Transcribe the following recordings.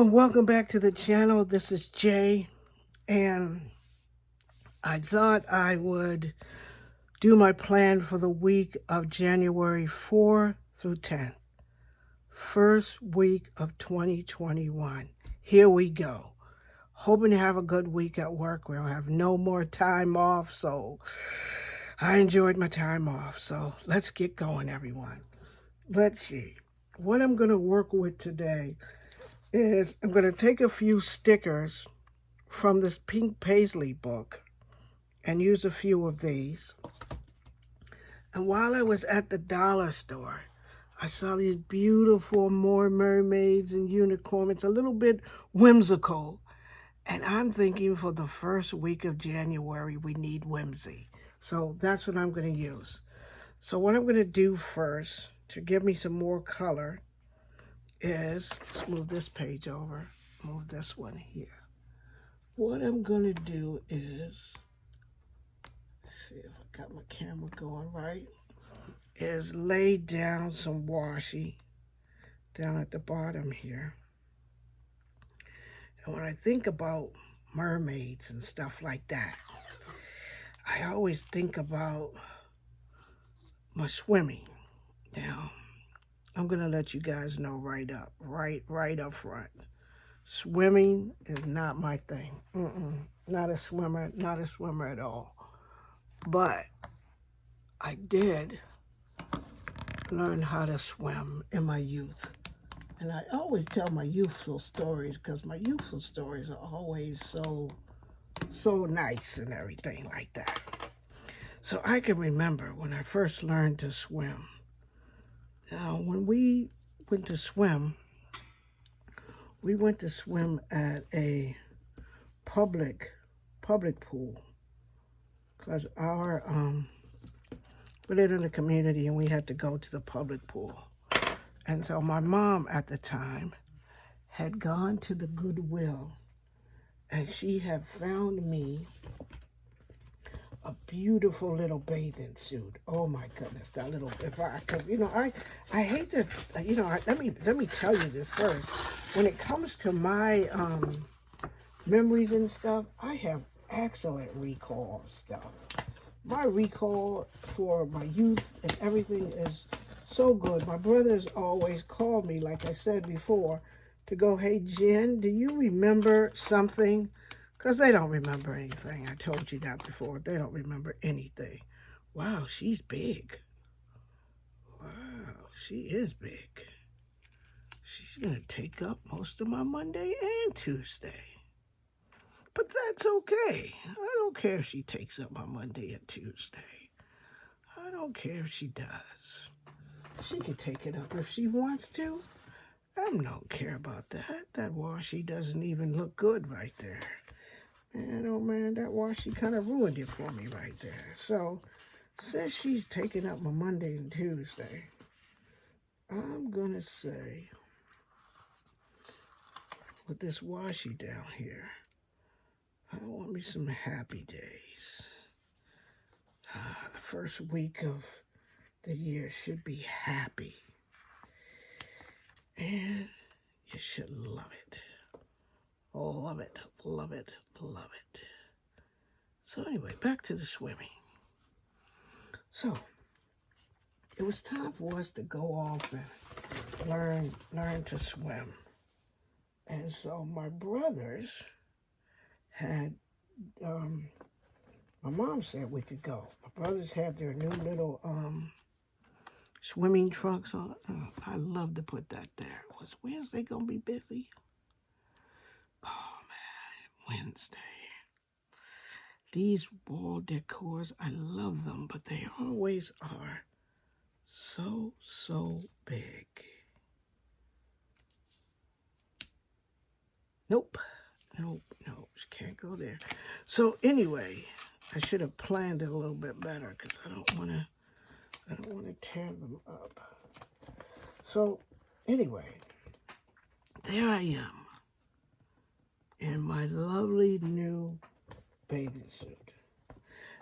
Hello and welcome back to the channel. This is Jay, and I thought I would do my plan for the week of January 4th through 10th. First week of 2021. Here we go. Hoping to have a good week at work. We'll have no more time off, so I enjoyed my time off. So let's get going, everyone. Let's see. What I'm going to work with today is I'm going to take a few stickers from this pink paisley book and use a few of these. And while I was at the dollar store, I saw these beautiful more mermaids and unicorns. It's a little bit whimsical. And I'm thinking for the first week of January, we need whimsy. So that's what I'm going to use. So what I'm going to do first to give me some more color is, let's move this page over, move this one here. What I'm going to do is, see if I got my camera going right, is lay down some washi down at the bottom here. And when I think about mermaids and stuff like that, I always think about my swimming. Now, I'm going to let you guys know right up front. Swimming is not my thing. Not a swimmer at all. But I did learn how to swim in my youth. And I always tell my youthful stories because my youthful stories are always so nice and everything like that. So I can remember when I first learned to swim. Now, when we went to swim at a public pool because we lived in the community and we had to go to the public pool. And so my mom at the time had gone to the Goodwill and she had found me a beautiful little bathing suit. Oh my goodness, that little, I hate to, let me tell you this first. When it comes to my memories and stuff, I have excellent recall of stuff. My recall for my youth and everything is so good. My brothers always called me, like I said before, to go, hey, Jen, do you remember something? Because they don't remember anything. I told you that before. They don't remember anything. Wow, she's big. Wow, she is big. She's going to take up most of my Monday and Tuesday. But that's okay. I don't care if she takes up my Monday and Tuesday. I don't care if she does. She can take it up if she wants to. I don't care about that. That washi doesn't even look good right there. Man, oh man, that washi kind of ruined it for me right there. So, since she's taking up my Monday and Tuesday, I'm going to say, with this washi down here, I want me some happy days. The first week of the year should be happy. And you should love it. Love it, love it, love it. So anyway, back to the swimming. So, it was time for us to go off and learn to swim. And so my brothers had, my mom said we could go. My brothers had their new little swimming trunks on. I love to put that there. Was Wednesday going to be busy? Oh, man, Wednesday. These wall decors, I love them, but they always are so big. Nope, she can't go there. So anyway, I should have planned it a little bit better because I don't want to tear them up. So anyway, there I am in my lovely new bathing suit.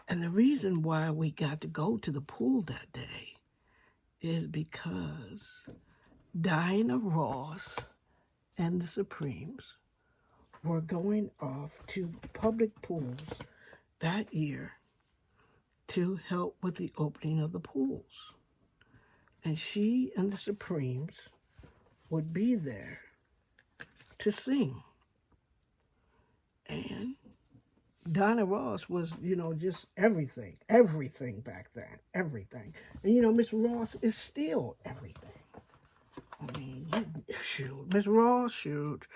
And the reason why we got to go to the pool that day is because Diana Ross and the Supremes were going off to public pools that year to help with the opening of the pools. And she and the Supremes would be there to sing. And Donna Ross was, just everything back then, everything. And, Miss Ross is still everything. I mean, Miss Ross, shoot.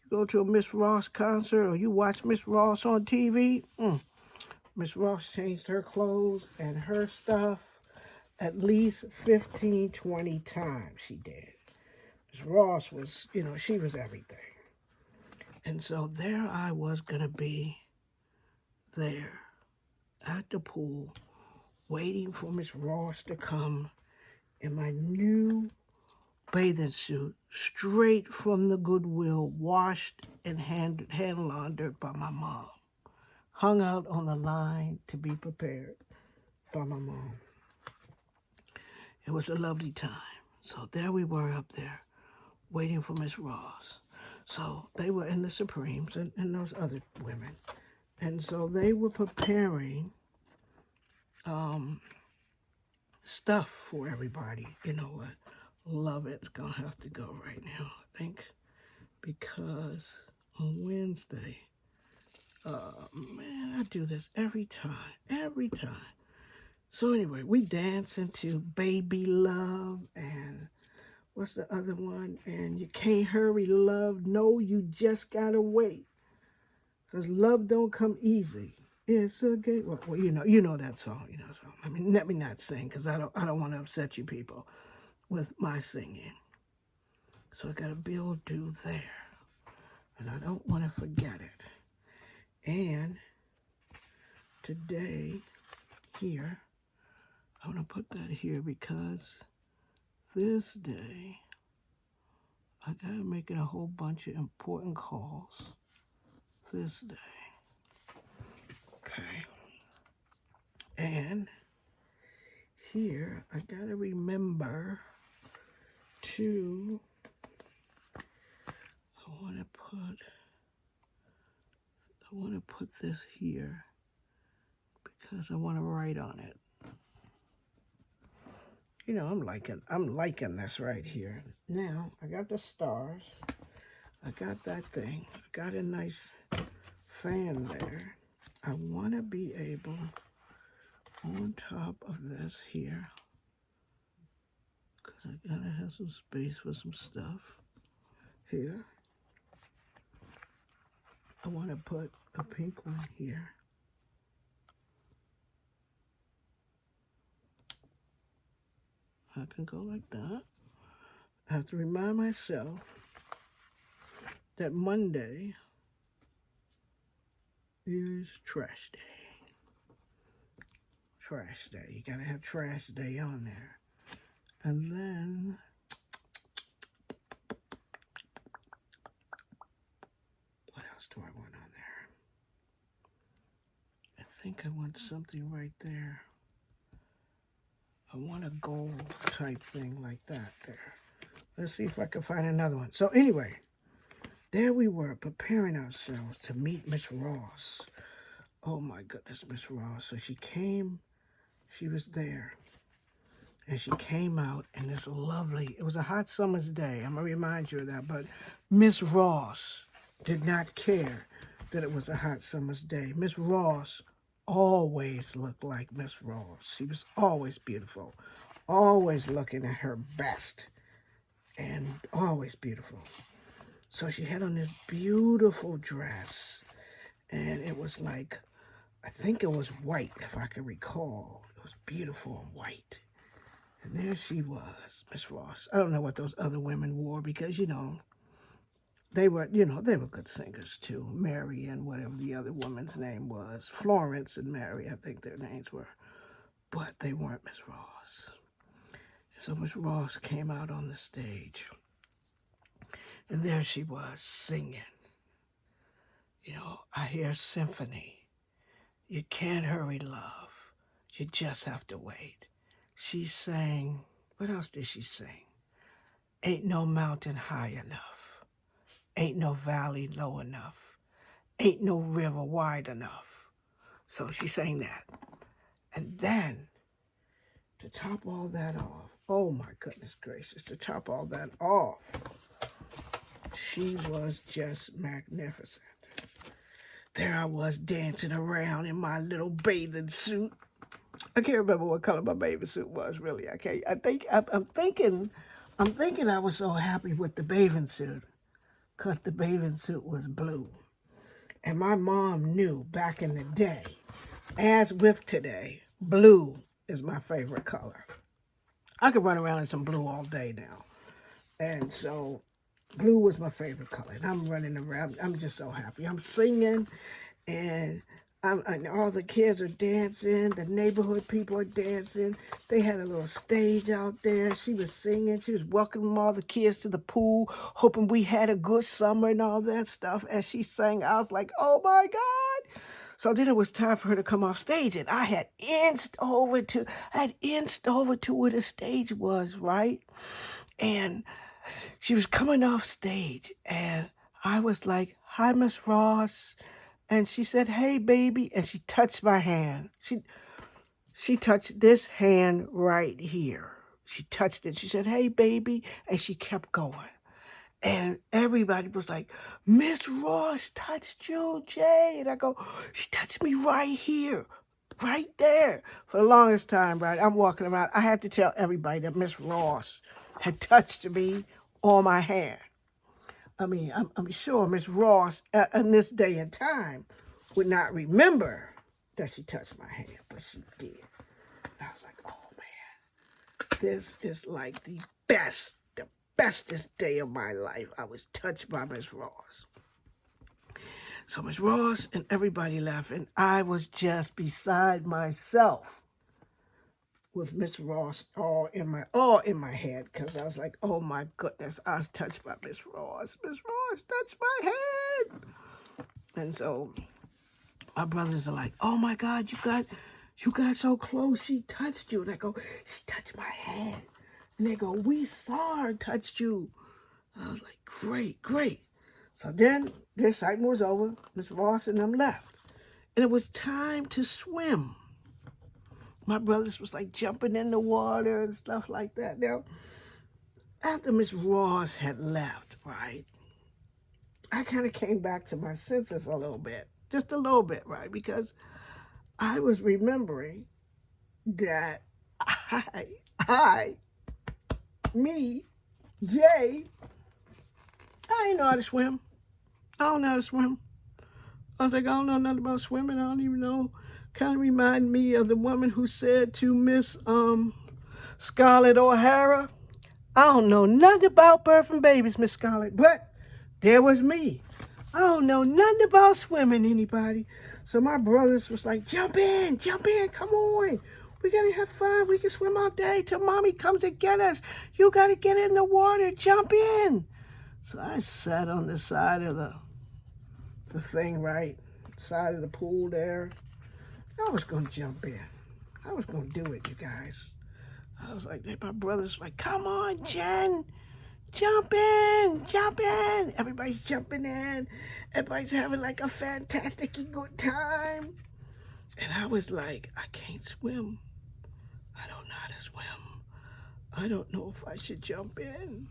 You go to a Miss Ross concert or you watch Miss Ross on TV, Miss Ross changed her clothes and her stuff at least 15, 20 times she did. Miss Ross was, she was everything. And so there I was going to be there at the pool waiting for Miss Ross to come in my new bathing suit, straight from the Goodwill, washed and hand laundered by my mom, hung out on the line to be prepared by my mom. It was a lovely time. So there we were up there, waiting for Miss Ross. So they were in the Supremes and those other women. And so they were preparing stuff for everybody. You know what? Love It's gonna have to go right now, I think, because on Wednesday, man, I do this every time. So anyway, we dance into Baby Love and what's the other one? And You Can't Hurry Love. No, you just gotta wait. Because love don't come easy. It's a game. Well, you know that song. So I mean, let me not sing because I don't want to upset you people with my singing. So I got a bill due there, and I don't want to forget it. And today, here, I want to put that here because this day I got to make a whole bunch of important calls this day. Okay. And here, I gotta remember to, I want to put this here because I want to write on it. I'm liking this right here. Now, I got the stars. I got that thing. I got a nice fan there. I want to be able, on top of this here, because I gotta have some space for some stuff here. I want to put a pink one here. I can go like that. I have to remind myself that Monday is trash day. Trash day. You gotta have trash day on there. And then what else do I want on there? I think I want something right there. I want a gold type thing like that there. Let's see if I can find another one. So anyway, there we were preparing ourselves to meet Miss Ross. Oh my goodness, Miss Ross. So she came, she was there. And she came out in this lovely, it was a hot summer's day. I'm going to remind you of that. But Miss Ross did not care that it was a hot summer's day. Miss Ross always looked like Miss Ross. She was always beautiful, always looking at her best, and always beautiful. So she had on this beautiful dress, and it was like, I think it was white, if I can recall. It was beautiful and white. And there she was, Miss Ross. I don't know what those other women wore because, they were good singers too. Mary and whatever the other woman's name was. Florence and Mary, I think their names were. But they weren't Miss Ross. So Miss Ross came out on the stage. And there she was singing. I hear symphony. You can't hurry, love. You just have to wait. She sang, what else did she sing? Ain't no mountain high enough. Ain't no valley low enough. Ain't no river wide enough. So she sang that. And then, to top all that off, oh my goodness gracious, to top all that off, she was just magnificent. There I was dancing around in my little bathing suit. I can't remember what color my bathing suit was, really. I can't. I'm thinking I was so happy with the bathing suit because the bathing suit was blue. And my mom knew back in the day, as with today, blue is my favorite color. I could run around in some blue all day now. And so blue was my favorite color. And I'm running around. I'm just so happy. I'm singing and all the kids are dancing. The neighborhood people are dancing. They had a little stage out there. She was singing. She was welcoming all the kids to the pool, hoping we had a good summer and all that stuff. As she sang, I was like, oh my God. So then it was time for her to come off stage, and I had inched over to where the stage was, right? And she was coming off stage, and I was like, hi, Miss Ross. And she said, hey, baby. And she touched my hand. She touched this hand right here. She touched it. She said, hey, baby. And she kept going. And everybody was like, Miss Ross touched you, Jay. And I go, she touched me right here, right there. For the longest time, right, I'm walking around. I had to tell everybody that Miss Ross had touched me on my hand. I mean, I'm sure Miss Ross, in this day and time, would not remember that she touched my hand, but she did. I was like, oh, man, this is like the bestest day of my life. I was touched by Miss Ross. So Miss Ross and everybody left, and I was just beside myself with Miss Ross all in my head, because I was like, oh my goodness, I was touched by Miss Ross. Miss Ross touched my head. And so my brothers are like, oh my God, you got so close, she touched you. And I go, she touched my head. And they go, we saw her touch you. I was like, great. So then the excitement was over. Miss Ross and them left. And it was time to swim. My brothers was like jumping in the water and stuff like that. Now, after Miss Ross had left, right, I kind of came back to my senses a little bit. Just a little bit, right? Because I was remembering that me, Jay, I ain't know how to swim. I don't know how to swim. I was like, I don't know nothing about swimming. I don't even know. Kind of remind me of the woman who said to Miss Scarlett O'Hara, I don't know nothing about birthing babies, Miss Scarlett, but there was me. I don't know nothing about swimming, anybody. So my brothers was like, jump in, come on. We gotta have fun. We can swim all day till mommy comes to get us. You gotta get in the water, jump in. So I sat on the side of the thing, right? Side of the pool there. I was gonna jump in. I was gonna do it, you guys. I was like, my brother's like, come on, Jen. Jump in. Everybody's jumping in. Everybody's having like a fantastic good time. And I was like, I can't swim. I don't know how to swim. I don't know if I should jump in.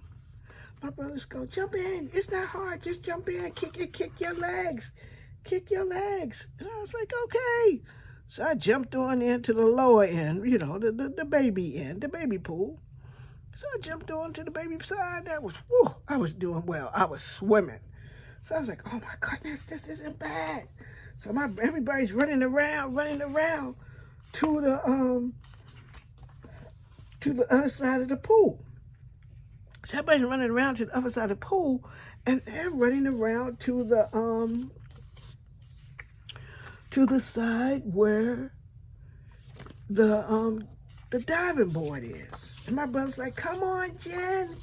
My brothers go, jump in. It's not hard. Just jump in. Kick your legs. Kick your legs. And I was like, okay. So I jumped on into the lower end, the baby end, the baby pool. So I jumped on to the baby side. I was doing well. I was swimming. So I was like, oh my goodness, this isn't bad. So everybody's running around to the other side of the pool. So everybody's running around to the other side of the pool, and they're running around to the side where the diving board is. And my brother's like, come on, Jen.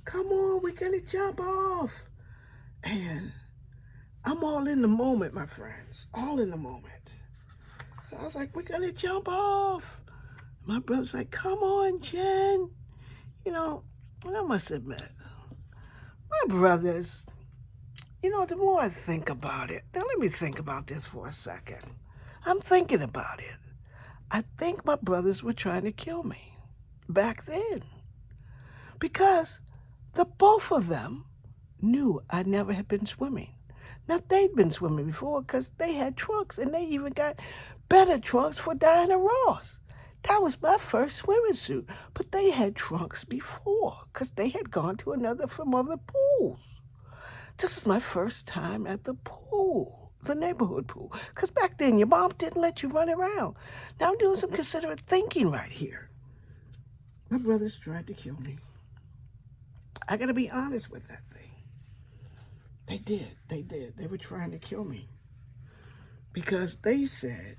Come on, we're gonna jump off. And I'm all in the moment, my friends. All in the moment. So I was like, we're gonna jump off. My brother's like, come on, Jen. And I must admit, my brothers, the more I think about it, now let me think about this for a second. I'm thinking about it. I think my brothers were trying to kill me back then because the both of them knew I never had been swimming. Now, they'd been swimming before because they had trunks, and they even got better trunks for Diana Ross. That was my first swimming suit, but they had trunks before because they had gone to some other pools. This is my first time at the pool, the neighborhood pool, because back then your mom didn't let you run around. Now I'm doing some considerate thinking right here. My brothers tried to kill me. I got to be honest with that thing. They did. They were trying to kill me because they said,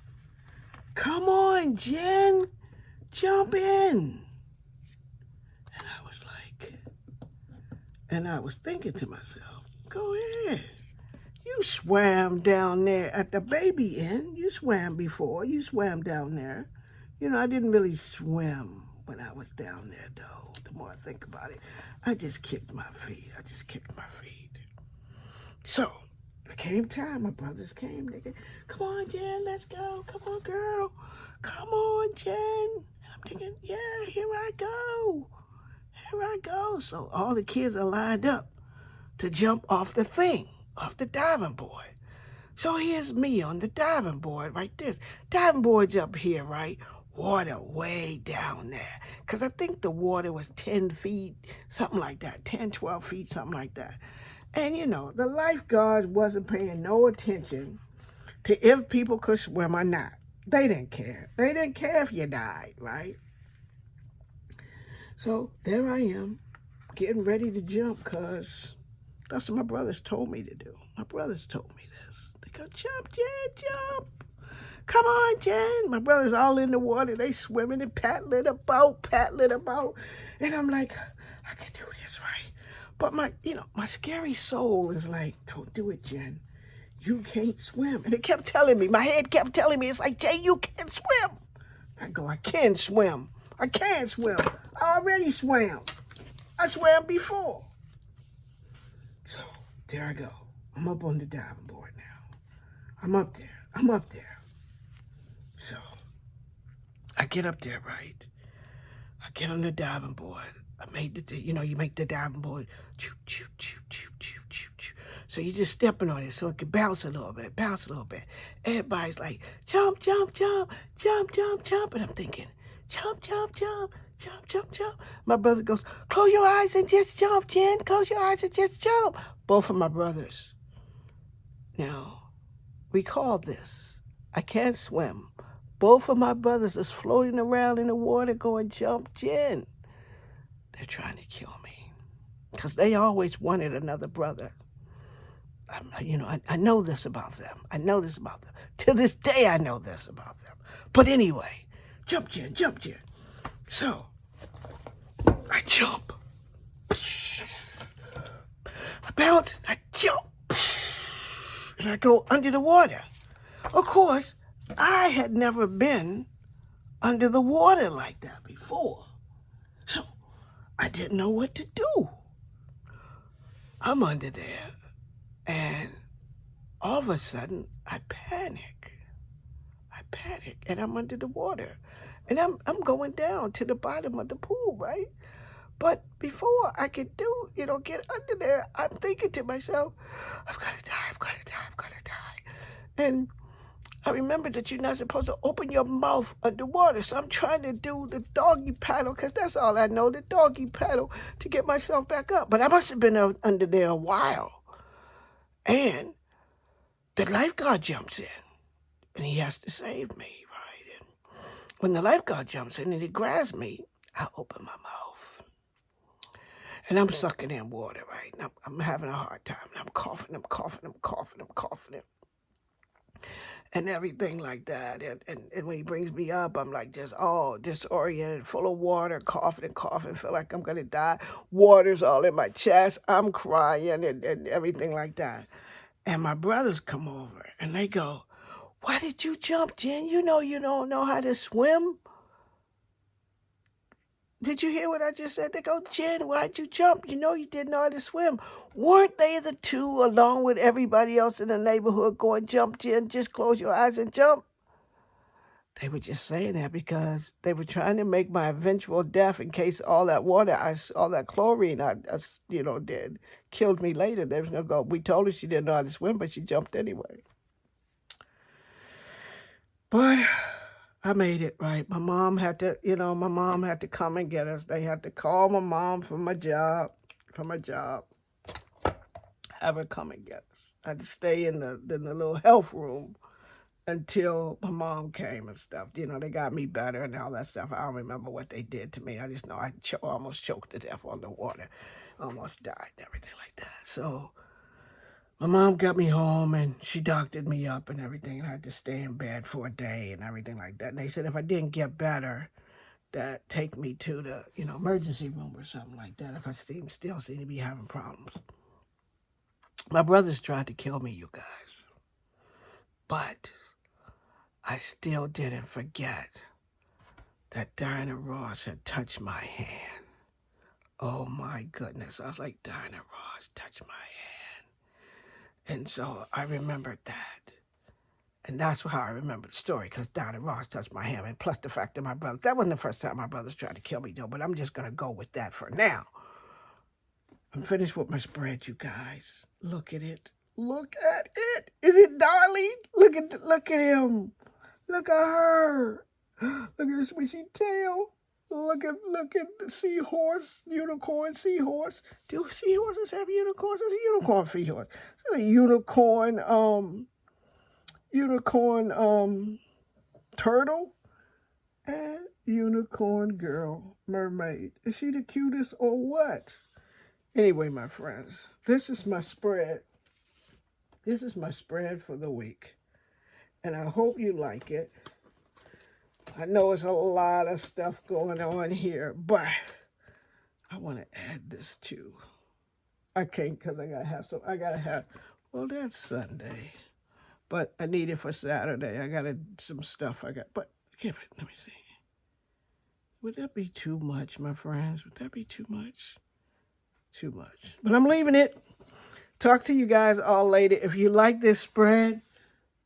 "Come on, Jen, jump in." And I was thinking to myself, go ahead. You swam down there at the baby inn. You swam before. You swam down there. I didn't really swim when I was down there, though. The more I think about it, I just kicked my feet. So, it came time. My brothers came. They said, "Come on, Jen, let's go. Come on, girl. Come on, Jen." And I'm thinking, yeah, here I go. So all the kids are lined up to jump off the thing, off the diving board. So here's me on the diving board, right? This diving board's up here, right? Water way down there. Because I think the water was 10 feet, something like that, 10, 12 feet, something like that. And, the lifeguards wasn't paying no attention to if people could swim or not. They didn't care. They didn't care if you died, right? So there I am, getting ready to jump because that's what my brothers told me to do. My brothers told me this. They go, "Jump, Jen, jump. Come on, Jen." My brothers all in the water. They swimming and paddling about. And I'm like, I can do this, right? But my scary soul is like, "Don't do it, Jen. You can't swim." And it kept telling me, my head kept telling me, it's like, "Jay, you can't swim." I go, "I can swim. I can swim. I already swam. I swam before." So there I go. I'm up on the diving board now. I'm up there. So I get up there, right? I get on the diving board. I made you make the diving board. Choo, choo, choo, choo, choo, choo, choo. So you're just stepping on it so it can bounce a little bit. Everybody's like, "Jump, jump, jump, jump, jump, jump." And I'm thinking, "Jump, jump, jump, jump, jump, jump." My brother goes, "Close your eyes and just jump, Jen. Close your eyes and just jump." Both of my brothers. Now, recall this. I can't swim. Both of my brothers is floating around in the water going, "Jump, Jen." They're trying to kill me because they always wanted another brother. I know this about them. To this day, I know this about them. But anyway, "Jump, Jen, jump, Jen." So I jump. I bounce, I jump, and I go under the water. Of course, I had never been under the water like that before. So I didn't know what to do. I'm under there, and all of a sudden, I panic, and I'm under the water. And I'm going down to the bottom of the pool, right? But before I could get under there, I'm thinking to myself, I've got to die. And I remember that you're not supposed to open your mouth underwater. So I'm trying to do the doggy paddle, because that's all I know, the doggy paddle, to get myself back up. But I must have been under there a while. And the lifeguard jumps in, and he has to save me, right? And when the lifeguard jumps in and he grabs me, I open my mouth. And I'm sucking in water, right? And I'm having a hard time. And I'm coughing. And everything like that. And when he brings me up, I'm like just all disoriented, full of water, coughing, feel like I'm going to die. Water's all in my chest. I'm crying and everything like that. And my brothers come over and they go, "Why did you jump, Jen? You know you don't know how to swim." did you hear what I just said? They go, Jen, why'd you jump? You know you didn't know how to swim. Weren't they the two, along with everybody else in the neighborhood, going, jump, Jen, just close your eyes and jump? They were just saying that because they were trying to make my eventual death in case all that water, all that chlorine, did killed me later. There was no go. We told her she didn't know how to swim, but she jumped anyway. But I made it, right? My mom had to come and get us. They had to call my mom from my job, have her come and get us. I had to stay in the little health room until my mom came and stuff. They got me better and all that stuff. I don't remember what they did to me. I just know I almost choked to death on the water. Almost died and everything like that. So my mom got me home and she doctored me up and everything. And I had to stay in bed for a day and everything like that. And they said if I didn't get better, that take me to the, emergency room or something like that if I still seem to be having problems. My brothers tried to kill me, you guys. But I still didn't forget that Diana Ross had touched my hand. Oh my goodness. I was like, Diana Ross touched my hand. And so I remembered that. And that's how I remember the story, because Diana Ross touched my hand. And plus the fact that my brothers, that wasn't the first time my brothers tried to kill me, though, but I'm just going to go with that for now. I'm finished with my spread, you guys. Look at it. Look at it. Is it darling? Look at him. Look at her. Look at her swishy tail. Look at the seahorse, unicorn seahorse. Do seahorses have unicorns? It's a unicorn seahorse. It's a unicorn turtle and unicorn girl mermaid. Is she the cutest or what? Anyway, my friends, this is my spread. This is my spread for the week. And I hope you like it. I know it's a lot of stuff going on here, but I want to add this too. I can't because I gotta have, well, that's Sunday. But I need it for Saturday. I got some stuff but give it, let me see. Would that be too much, my friends? Would that be too much? Too much. But I'm leaving it. Talk to you guys all later. If you like this spread,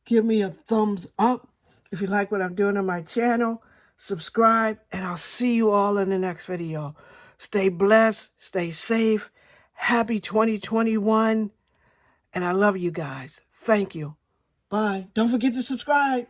give me a thumbs up. If you like what I'm doing on my channel, subscribe, and I'll see you all in the next video. Stay blessed, stay safe. Happy 2021. And I love you guys. Thank you. Bye. Don't forget to subscribe.